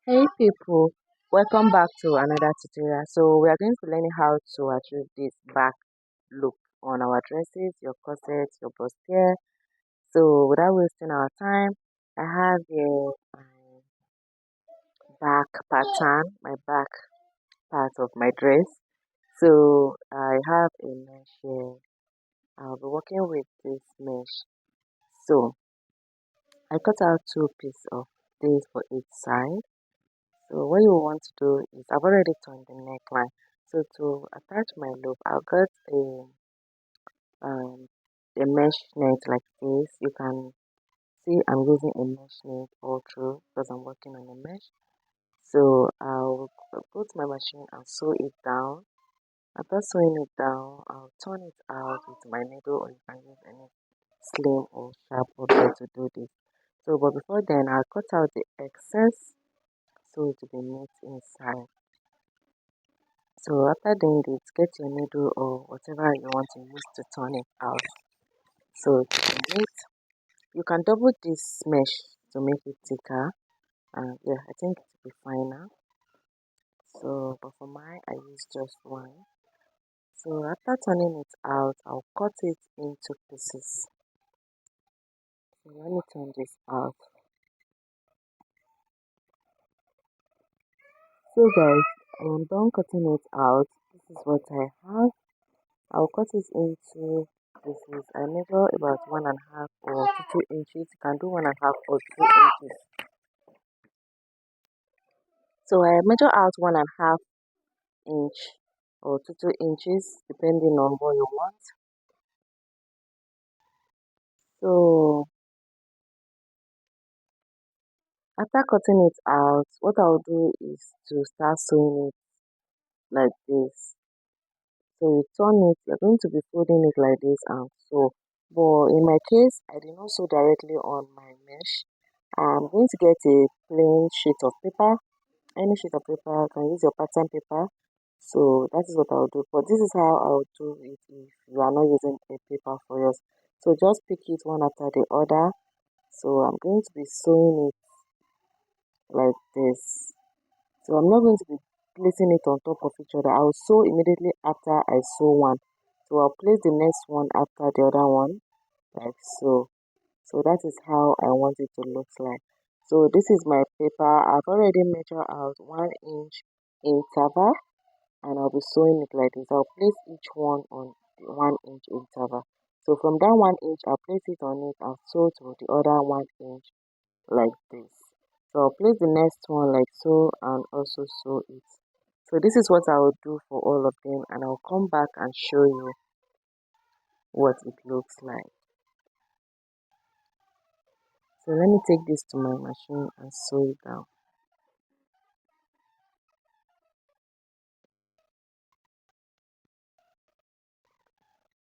Hey people, welcome back to another tutorial. So we are going to learn how to achieve this back look on our dresses, your corsets, your bustier. So without wasting our time, I have here my back pattern, my back part of my dress. So I have a mesh here. I'll be working with this mesh. So I cut out two pieces of this for each side. So what you want to do is I've already turned the neckline. So to attach my loop, I've got um a mesh net like this. You can see I'm using a mesh net all through because I'm working on a mesh. So I'll go to my machine and sew it down. After sewing it down, I'll turn it out with my needle, or you can use any slim or sharp object to do this. So but before then, I'll cut out the excess so it will be neat inside. So after doing this, get your needle or whatever you want to use to turn it out. So to make, you can double this mesh to make it thicker. And yeah, I think it will be fine now. So, but for mine, I use just one. So after turning it out, I'll cut it into pieces. So let me turn this out. So guys, I am done cutting it out. This is what I have. I'll cut it into pieces. I measure about 1.5 or 2 inches. You can do 1.5 or 2 inches. So I measure out 1.5 inch or 2 inches depending on what you want. So after cutting it out, what I'll do is to start sewing it like this. So you turn it, you're going to be folding it like this and sew. But in my case, I did not sew directly on my mesh. I'm going to get a plain sheet of paper, any sheet of paper. You can use your pattern paper. So that is what I'll do. But this is how I'll do it if you are not using a paper for yours. So just pick it one after the other. So I'm going to be sewing it like this. So I'm not going to be placing it on top of each other. I'll sew immediately after I sew one. So I'll place the next one after the other one, like so. So that is how I want it to look like. So this is my paper. I've already measured out 1 inch interval, and I'll be sewing it like this. I'll place each one on the 1 inch interval. So from that 1 inch, I'll place it on it and sew to the other 1 inch like this. So I'll place the next one like so and also sew it. So this is what I will do for all of them, and I'll come back and show you what it looks like. So let me take this to my machine and sew it down.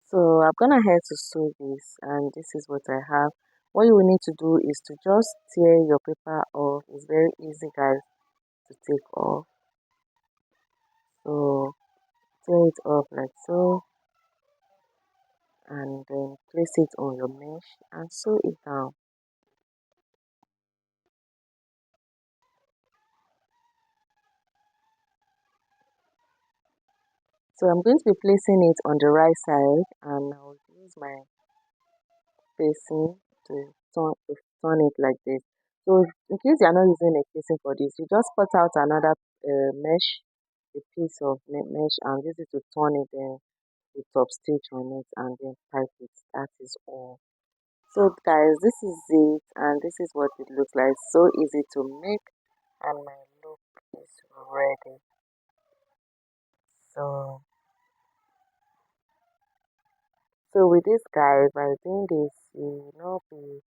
So I've gone ahead to sew this, and this is what I have. What you will need to do is to just tear your paper off. It's very easy, guys, to take off. So tear it off like so, and then place it on your mesh and sew it down. So I'm going to be placing it on the right side, and I'll use my facing to turn it like this. So in case you are not using a facing for this, you just cut out another mesh, a piece of mesh, and use it to turn it, then the top stitch on it, and then type it. That is all. So guys, this is it, and this is what it looks like. So easy to make, and my look is ready. So with this, guys, by doing this, you will not be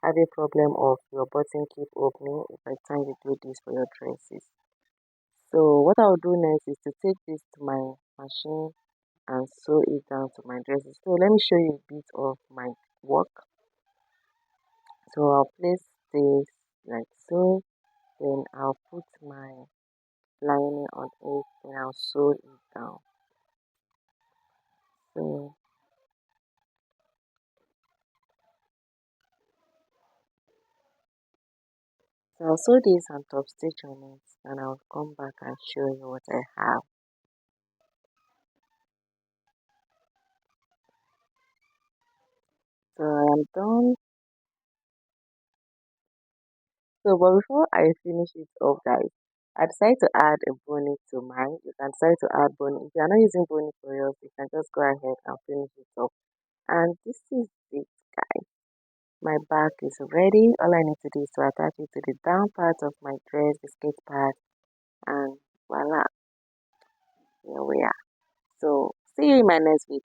having problem of your button keep opening by the time you do this for your dresses. So what I'll do next is to take this to my machine and sew it down to my dresses. So let me show you a bit of my work. So I'll place this like so, then I'll put my lining on it, then I'll sew it down. So So I'll sew this and top stitch on it, and I'll come back and show you what I have. So I am done. So but before I finish it off, guys, I decided to add a bonnet to mine. You can decide to add bonnet. If you're not using bonnet for yours, you can just go ahead and finish it off. And this is it, guys. My back is ready. All I need to do is to attach it to the down part of my dress, the skirt part, and voila, here we are. So see you in my next video.